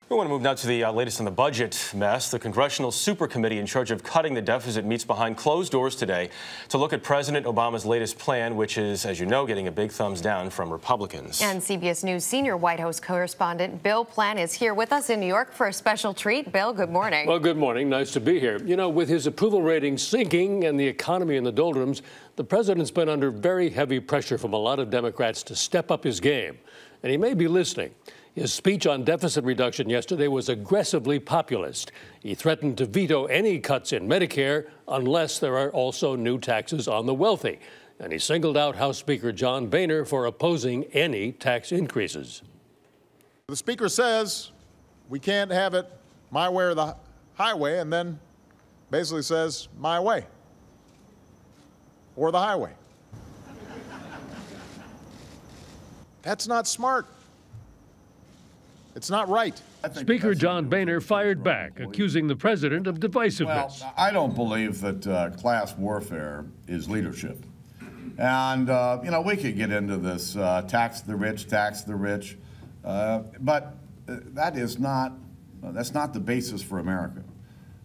We want to move now to the latest on the budget mess. The Congressional Super Committee in charge of cutting the deficit meets behind closed doors today to look at President Obama's latest plan, which is, as you know, getting a big thumbs down from Republicans. And CBS News senior White House correspondent Bill Plante is here with us in New York for a special treat. Bill, good morning. Well, good morning. Nice to be here. You know, with his approval rating sinking and the economy in the doldrums, the president's been under very heavy pressure from a lot of Democrats to step up his game. And he may be listening. His speech on deficit reduction yesterday was aggressively populist. He threatened to veto any cuts in Medicare unless there are also new taxes on the wealthy. And he singled out House Speaker John Boehner for opposing any tax increases. The Speaker says we can't have it my way or the highway, and then basically says my way or the highway. That's not smart. It's not right. Speaker John Boehner fired back, accusing the president of divisiveness. Well, I don't believe that class warfare is leadership. And, you know, we could get into this tax the rich, but that's not the basis for America.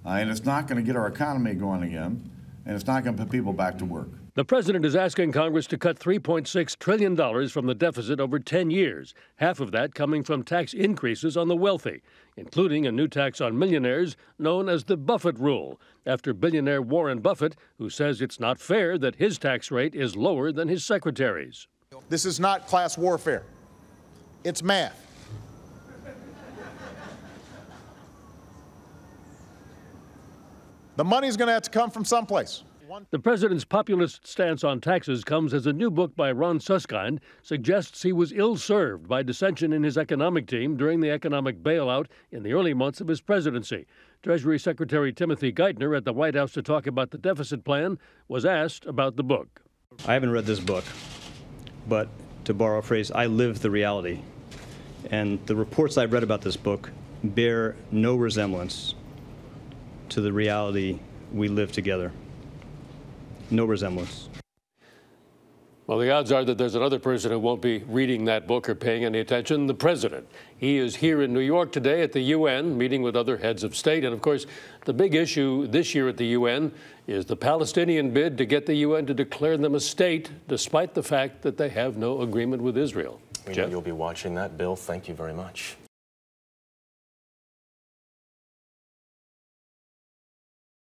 And it's not going to get our economy going again, and it's not going to put people back to work. The president is asking Congress to cut $3.6 trillion from the deficit over 10 years, half of that coming from tax increases on the wealthy, including a new tax on millionaires known as the Buffett rule, after billionaire Warren Buffett, who says it's not fair that his tax rate is lower than his secretary's. This is not class warfare. It's math. The money's going to have to come from someplace. The president's populist stance on taxes comes as a new book by Ron Suskind suggests he was ill-served by dissension in his economic team during the economic bailout in the early months of his presidency. Treasury Secretary Timothy Geithner at the White House to talk about the deficit plan was asked about the book. I haven't read this book, but to borrow a phrase, I live the reality. And the reports I've read about this book bear no resemblance to the reality we live together. No resemblance. Well, the odds are that there's another person who won't be reading that book or paying any attention, the president. He is here in New York today at the UN, meeting with other heads of state. And, of course, the big issue this year at the UN is the Palestinian bid to get the UN to declare them a state, despite the fact that they have no agreement with Israel. We know you'll be watching that. Bill, thank you very much.